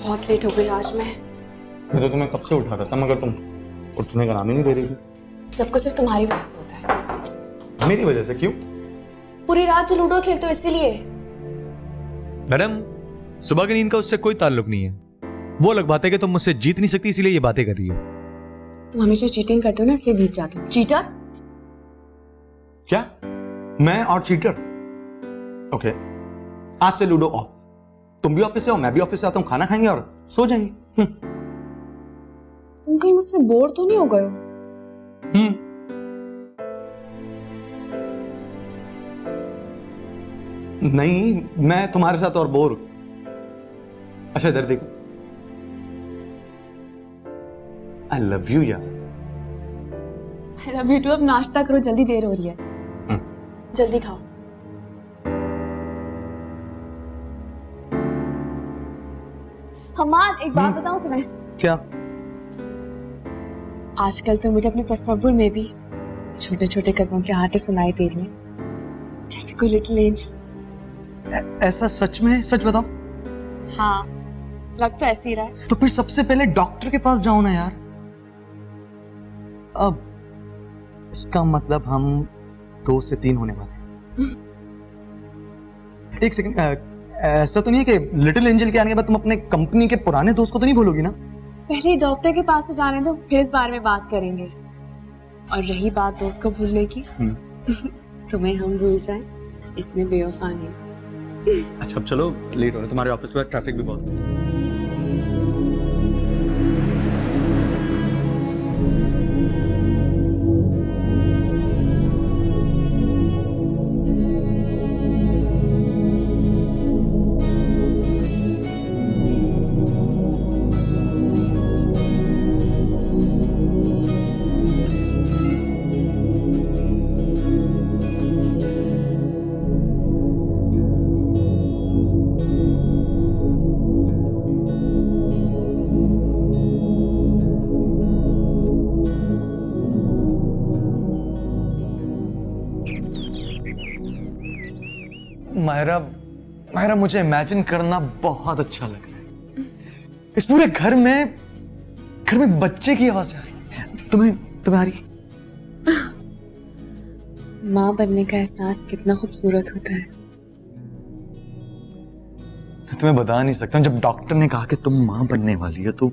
बहुत लेट हो गई आज मैं तो तुम्हें कब से उठा रहा था मगर तुम उठने का नाम ही नहीं दे रही थी। सबको सिर्फ तुम्हारी वजह से होता है। मेरी वजह से? क्यों? पूरी रात जो लूडो खेलते हो इसीलिए। मैडम, सुबह की नींद का उससे कोई ताल्लुक नहीं है। वो अलग बात है कि तुम मुझसे जीत नहीं सकती इसीलिए ये बातें कर रही हो। तुम हमेशा चीटिंग करते हो ना, इसलिए जीत जाते हो। चीटर? क्या? मैं और चीटर? ओके, आज से लूडो ऑफ। तुम भी ऑफिस से हो, मैं भी ऑफिस से आता हूँ, खाना खाएंगे और सो जाएंगे। तुम कहीं मुझसे बोर तो नहीं हो गए हो? नहीं, मैं तुम्हारे साथ और बोर। अच्छा इधर देखो, आई लव यू यार। I love you too. अब नाश्ता करो, जल्दी देर हो रही है। जल्दी खाओ। हमाद, एक बात बताऊं तुम्हें? क्या? आजकल तो मुझे अपने तस्वीर में भी छोटे छोटे कदमों के आटे सुनाई दे रही हैं, जैसे कोई लिटिल एंजल। ऐसा सच में? सच बताओ। हाँ, लग तो ऐसे ही रहा है। तो फिर सबसे पहले डॉक्टर के पास जाओ ना यार। अब इसका मतलब हम 2 से 3 होने वाले हैं। एक सेकंड, ऐसा तो नहीं है कि लिटिल एंजल के आने के बाद तुम अपने कंपनी के पुराने दोस्त को तो नहीं भूलोगी ना? पहले डॉक्टर के पास तो जाने दो, फिर इस बारे में बात करेंगे। और रही बात दोस्त को भूलने की, तुम्हें हम भूल जाएं, इतने बेवफा नहीं। अच्छा अब चलो, लेट हो रहा है, तुम्हारे ऑफिस में ट्रैफिक भी बहुत है। मायरा, मुझे इमेजिन करना बहुत अच्छा लग रहा है। इस पूरे घर में बच्चे की आवाज आ रही है। तुम्हें आ रही है? माँ बनने का एहसास कितना खूबसूरत होता है। मैं तुम्हें बता नहीं सकता। जब डॉक्टर ने कहा कि तुम माँ बनने वाली है तो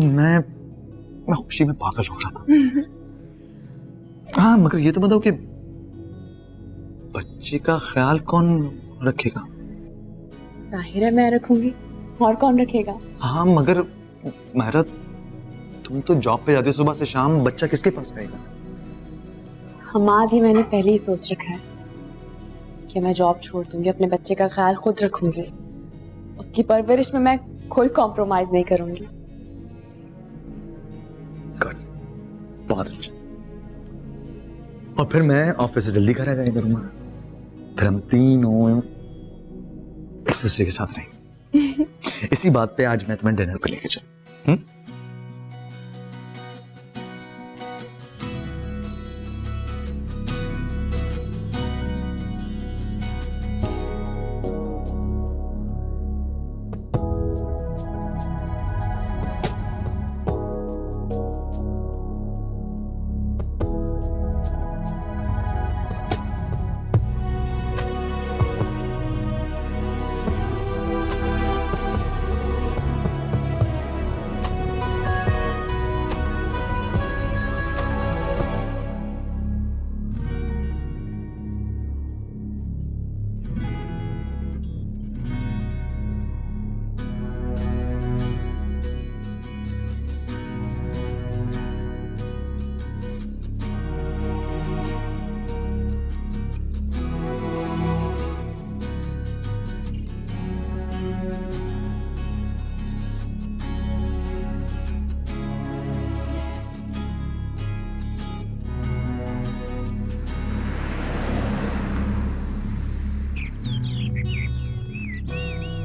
मैं खुशी में पागल हो रहा था। हाँ, मगर ये तो बताओ कि बच्चे का ख्याल कौन रखेगा? जाहिर है मैं रखूंगी, और कौन रखेगा? हाँ, मगर मायरा, तुम तो जॉब पे जाती हो सुबह से शाम, बच्चा किसके पास रहेगा? हमाद, ही मैंने पहले ही सोच रखा है कि मैं जॉब छोड़ दूंगी, अपने बच्चे का ख्याल खुद रखूंगी। उसकी परवरिश में मैं कोई कॉम्प्रोमाइज नहीं करूंगी। गुड, बहुत अच्छा। और फिर मैं ऑफिस से जल्दी घर आ जाया करूंगा, फिर हम तीनों एक दूसरे के साथ रहेंगे। इसी बात पे आज मैं तुम्हें डिनर पे लेके चलूं।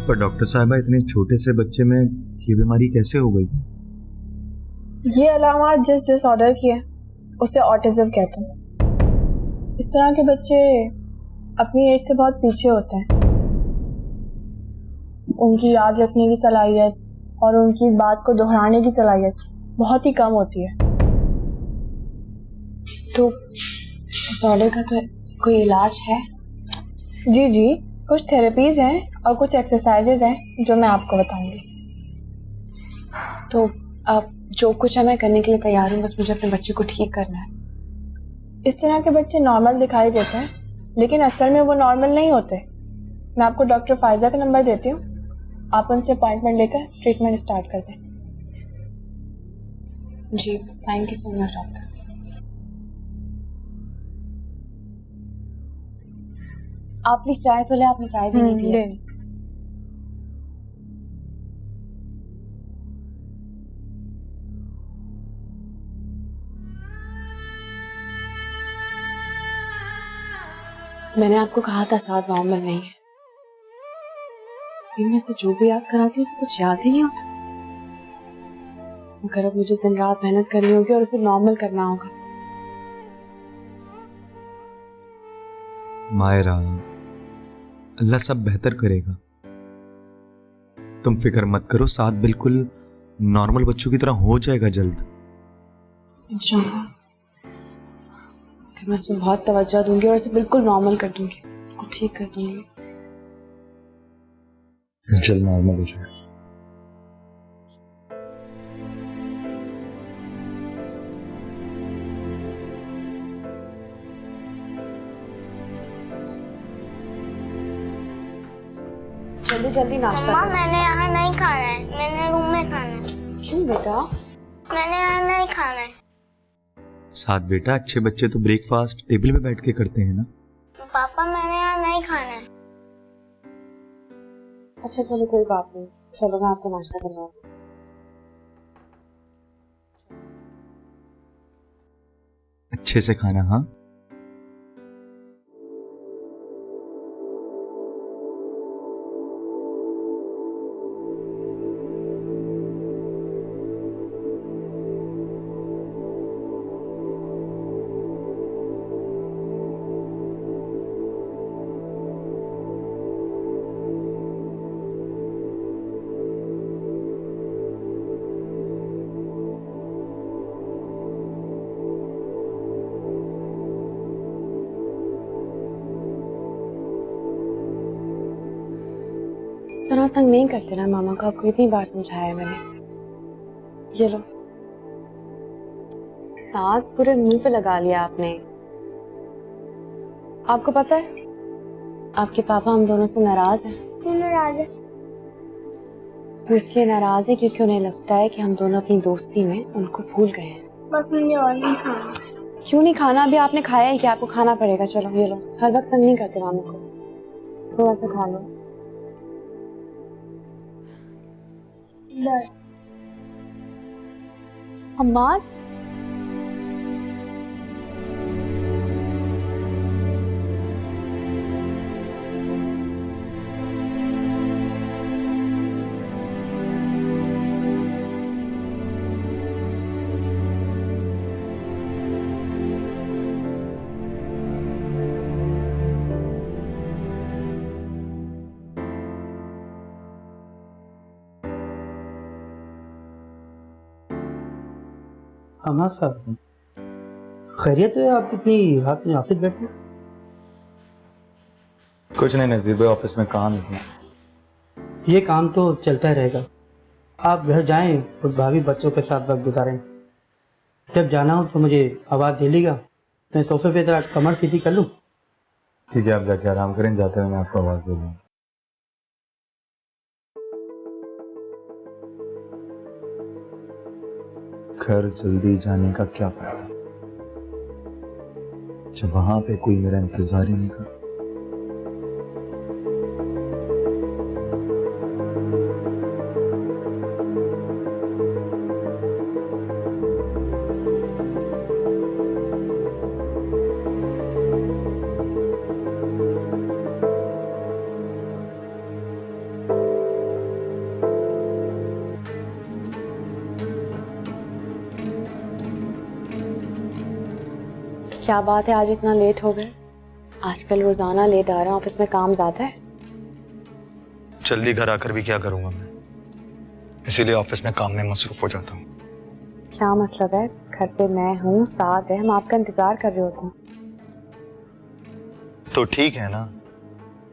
पर डॉक्टर साहबा, इतने छोटे से बच्चे में ये बीमारी कैसे हो गई? ये अलामत जिस डिसऑर्डर की है उसे ऑटिज्म कहते हैं। इस तरह के बच्चे अपनी एज से बहुत पीछे होते हैं। उनकी याद रखने की सलाहियत और उनकी बात को दोहराने की सलाहियत बहुत ही कम होती है। तो इस डिसऑर्डर का तो कोई इलाज है? जी जी, कुछ थेरेपीज हैं और कुछ एक्सरसाइजेज हैं जो मैं आपको बताऊंगी। तो अब जो कुछ है मैं करने के लिए तैयार हूँ, बस मुझे अपने बच्चे को ठीक करना है। इस तरह के बच्चे नॉर्मल दिखाई देते हैं, लेकिन असल में वो नॉर्मल नहीं होते। मैं आपको डॉक्टर फायजा का नंबर देती हूँ, आप उनसे अपॉइंटमेंट लेकर ट्रीटमेंट स्टार्ट कर दें। जी, thank you so much doctor. आप प्लीज चाय तो ले, आपने चाय भी नहीं पी है। मैंने आपको कहा था साथ नॉर्मल नहीं है। इनमें से जो भी याद कराती हूँ उसे कुछ याद ही नहीं होता। मगर अब मुझे दिन रात मेहनत करनी होगी और उसे नॉर्मल करना होगा। मायरा, अल्लाह सब बेहतर करेगा, तुम फिक्र मत करो, साथ बिल्कुल नॉर्मल बच्चों की तरह हो जाएगा जल्द। इंशाल्लाह। मैं इसमें बहुत तवज्जो दूंगी और इसे बिल्कुल नॉर्मल कर दूंगी और ठीक कर दूंगी। जल्द नॉर्मल हो जाए। जल्दी जल्दी नाश्ता मम्मा करो। मैंने यहाँ नहीं खाना है, मैंने रूम में खाना है। क्यों बेटा? मैंने यहाँ नहीं खाना है। साथ बेटा, अच्छे बच्चे तो ब्रेकफास्ट टेबल पे बैठ के करते हैं ना। पापा मैंने यहाँ नहीं खाना है। अच्छा चलो कोई बात नहीं, चलो मैं आपको नाश्ता करवाऊँ। अच्छे से खाना, हाँ। इतना तंग नहीं करते ना मामा को, आपको इतनी बार समझाया है मैंने। ये लो, हाथ पूरे मुंह पे लगा लिया आपने। आपको पता है आपके पापा हम दोनों से नाराज हैं। क्यों नाराज है? वो इसलिए नाराज है क्योंकि उन्हें लगता है कि हम दोनों अपनी दोस्ती में उनको भूल गए हैं। बस मुझे और नहीं खाना। क्यों नहीं खाना? अभी आपने खाया ही, क्या आपको खाना पड़ेगा। चलो ये लो, हर वक्त तंग नहीं करते मामा को, थोड़ा सा खा लो। बस अम्मा, हमारे साहब खैरियत है? आप इतनी रात में ऑफिस बैठे? कुछ नहीं नजीर भाई, ऑफिस में काम है। ये काम तो चलता ही रहेगा। आप घर जाएं और भाभी बच्चों के साथ वक्त गुजारें। जब जाना हो तो मुझे आवाज़ दे लीजिएगा, मैं सोफे पे जरा कमर सीधी कर लूँ। ठीक है, आप जाके आराम करें, जाते हुए मैं आपको आवाज़ दे दूँगा। घर जल्दी जाने का क्या फायदा जब वहां पे कोई मेरा इंतजार ही नहीं कर। क्या बात है आज इतना लेट हो गए? आजकल रोजाना लेट आ रहे हैं, ऑफिस में काम ज्यादा है। जल्दी घर आकर भी क्या करूंगा मैं, इसीलिए ऑफिस में काम में मसरूफ हो जाता हूँ। क्या मतलब है? घर पे मैं हूँ, साथ है, हम आपका इंतजार कर रहे होते हैं। तो ठीक है ना,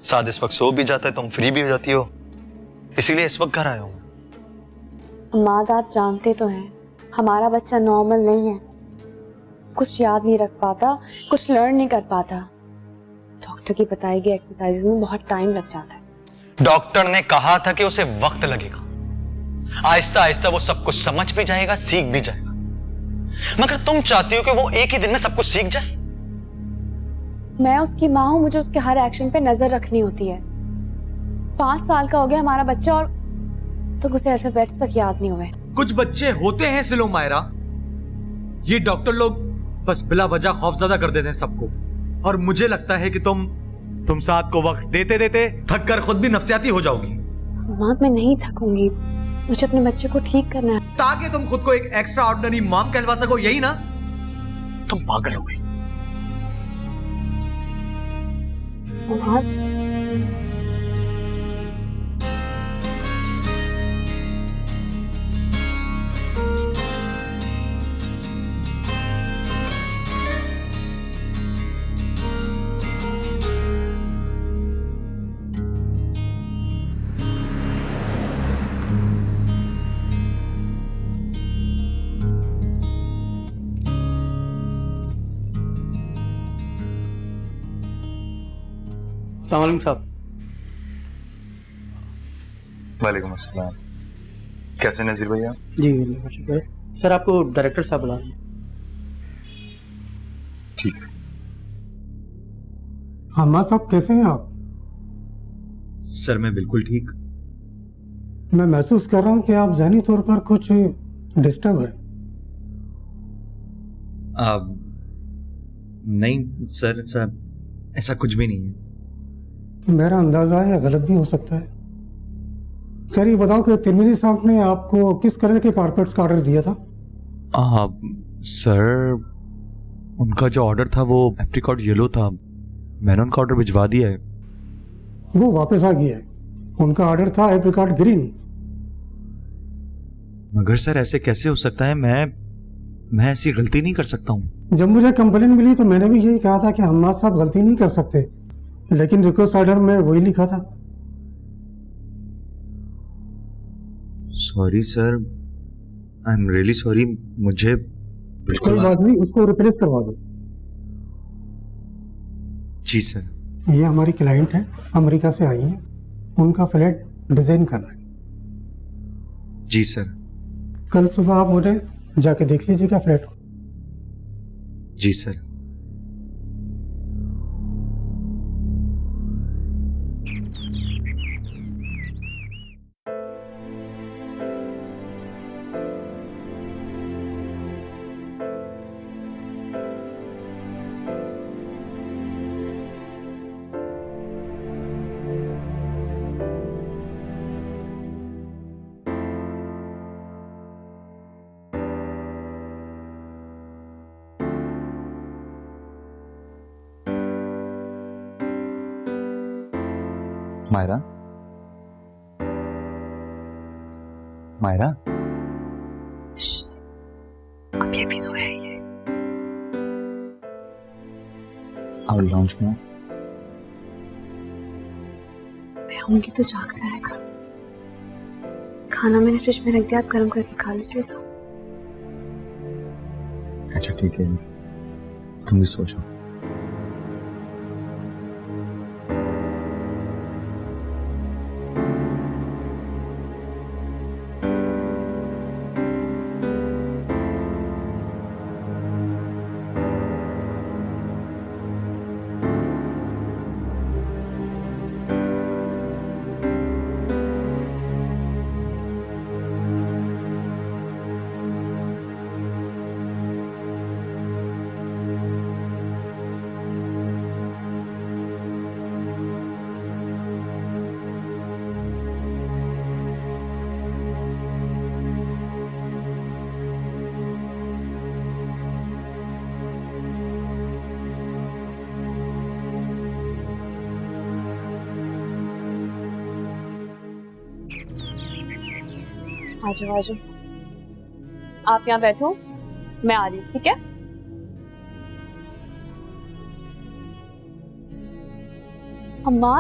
साथ इस वक्त सो भी जाता है, तुम फ्री भी हो जाती हो, इसीलिए इस वक्त घर आया हूँ। अम्माद आप जानते तो हैं हमारा बच्चा नॉर्मल नहीं है, कुछ याद नहीं रख पाता, कुछ लर्न नहीं कर पाता। डॉक्टर की बताई गई एक्सरसाइज में बहुत टाइम लग जाता है। डॉक्टर ने कहा था कि उसे वक्त लगेगा, आहिस्ता आहिस्ता वो सब कुछ समझ भी जाएगा, सीख भी जाएगा। मगर तुम चाहती हो कि वो एक ही दिन में सब कुछ सीख जाए। मैं उसकी माँ हूँ, मुझे उसके हर एक्शन पे नजर रखनी होती है। 5 साल का हो गया हमारा बच्चा और तो उसे अल्फाबेट्स तक याद नहीं हुए। कुछ बच्चे होते हैं सिलो मायरा, ये डॉक्टर लोग बस बिला वजह खौफजदा कर देते हैं सबको। और मुझे लगता है कि तुम साथ को वक्त देते देते थक कर खुद भी नफसियाती हो जाओगी। माँ मैं नहीं थकूंगी, मुझे अपने बच्चे को ठीक करना है। ताकि तुम खुद को एक एक्स्ट्रा ऑर्डिनरी मॉम कहलवा सको, यही ना? तुम पागल हो गई। माँ अस्सलाम वालेकुम साहब। वालेकुम अस्सलाम। कैसे नजीर भैया? जी बहुत शुक्र है सर, आपको डायरेक्टर साहब बुला रहे हैं। ठीक है। हम्मा साहब कैसे हैं आप? सर मैं बिल्कुल ठीक। मैं महसूस कर रहा हूं कि आप ज़हनी तौर पर कुछ डिस्टर्ब हैं। नहीं सर ऐसा कुछ भी नहीं है। मेरा अंदाजा है गलत भी हो सकता है। सर ये बताओ कि तिरमिजी साहब ने आपको किस कलर के कारपेट्स का ऑर्डर दिया था? सर उनका जो ऑर्डर था वो एप्रिकॉट येलो था, मैंने उनका ऑर्डर भिजवा दिया है। वो वापस आ गया है। उनका ऑर्डर था एप्रिकॉट ग्रीन। मगर सर ऐसे कैसे हो सकता है? मैं ऐसी गलती नहीं कर सकता हूँ। जब मुझे कंप्लेन मिली तो मैंने भी यही कहा था कि हम्मा साहब गलती नहीं कर सकते, लेकिन रिक्वेस्ट ऑर्डर में वही लिखा था। Sorry sir, I am really sorry. मुझे कोई बात नहीं, उसको रिप्लेस करवा दो। जी सर। ये हमारी क्लाइंट है, अमेरिका से आई है, उनका फ्लैट डिजाइन करना है। जी सर। कल सुबह आप मुझे जाके देख लीजिएगा फ्लैट। जी सर। मायरा, मायरा, अभी अभी सोया है ये। आओ लॉन्च में। मैं आऊंगी तो जाग जाएगा। खाना मैंने फ्रिज में रख दिया, आप गर्म करके खा लीजिएगा। अच्छा ठीक है, तुम भी सो जाओ। आ जाओ आ जाओ, आप यहाँ बैठो, मैं आ रही हूँ, ठीक है? अम्मा,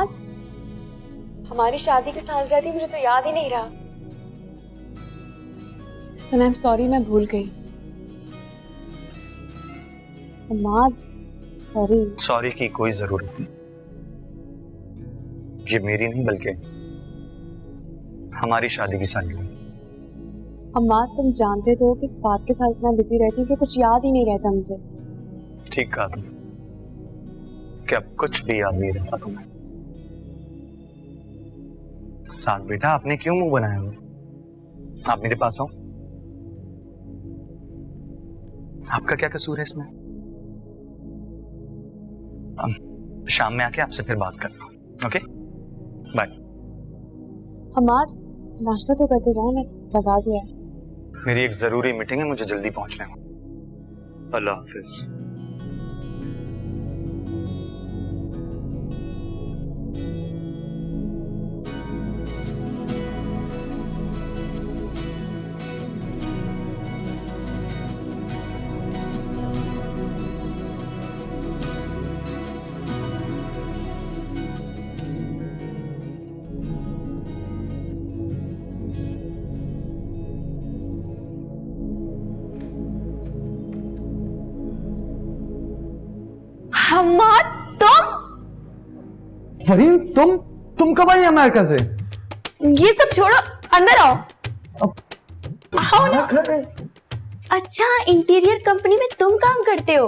हमारी शादी की सालगिरह थी, मुझे तो याद ही नहीं रहा। Listen, I'm sorry, मैं भूल गई। अम्मा, सॉरी की कोई जरूरत नहीं। ये मेरी नहीं बल्कि हमारी शादी की सालगिरह। अम्मा, तुम जानते तो हो कि साथ के साथ इतना बिजी रहती हूँ कि कुछ याद ही नहीं रहता मुझे। ठीक कहा तुम कि अब कुछ भी याद नहीं रहता तुम्हें। साथ बेटा, आपने क्यों मुंह बनाया हुआ? आप मेरे पास आओ। आपका क्या कसूर है इसमें? शाम में आके आपसे फिर बात करता हूँ। Okay, bye. हमार नाश्ता तो करते जाओ, मैं लगा दिया है। मेरी एक जरूरी मीटिंग है, मुझे जल्दी पहुंचना है। अल्लाह हाफिज। हमार, तुम फरीन, तुम कब आई अमेरिका से? ये सब छोड़ो, अंदर आओ। आओ ना। घर है। अच्छा, इंटीरियर कंपनी में तुम काम करते हो?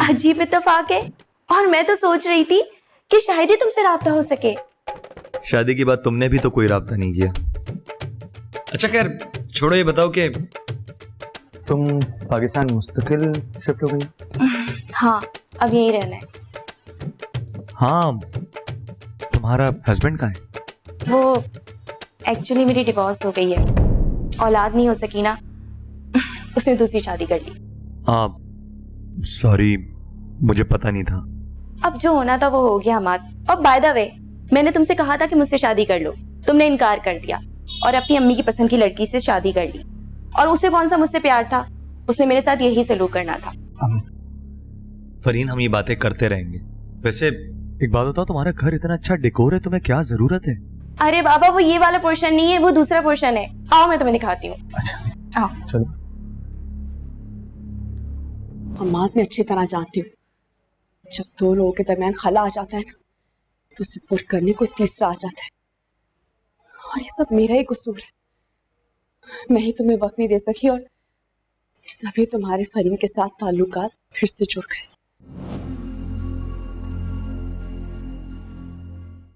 अजीब इत्तेफाक है। और मैं तो सोच रही थी कि शायद ही तुमसे राब्ता हो सके। शादी के बाद तुमने भी तो कोई राब्ता नहीं किया। अच्छा खैर छोड़ो, ये बताओ कि तुम पाकिस्तान मुस्तकिल शिफ्ट हो गई? हाँ, अब यहीं रहना है। हाँ, तुम्हारा हस्बैंड कहाँ है? वो एक्चुअली मेरी डिवोर्स हो गई है, औलाद नहीं हो सकी ना, उसने दूसरी शादी कर ली। सॉरी, मुझे पता नहीं था। अब जो होना था वो हो गया हमार। और बाय द वे, मैंने तुमसे कहा था कि मुझसे शादी कर लो, तुमने इनकार कर दिया और अपनी अम्मी की पसंद की लड़की से शादी कर ली। और उसे कौन सा मुझसे प्यार था, उसने मेरे साथ यही सलूक करना था। फरीन, हम ये बातें करते रहेंगे। वैसे एक बात बताओ, तुम्हारा घर इतना अच्छा डेकोर है, तुम्हें क्या जरूरत है? अरे बाबा, वो ये वाला पोर्शन नहीं है, वो दूसरा पोर्शन है। आओ, मैं तुम्हें दिखाती हूँ। अच्छा आओ। चलो। अम्मा, मैं अच्छी तरह जानती हूँ, जब दो लोगों के दरमियान खला आ जाता है ना, तो उसे पुर करने को तीसरा आ जाता है। और ये सब मेरा ही कसूर है। मैं ही तुम्हें वक्त नहीं दे सकी और तभी तुम्हारे फरीन के साथ ताल्लुकात फिर से जुड़ गए।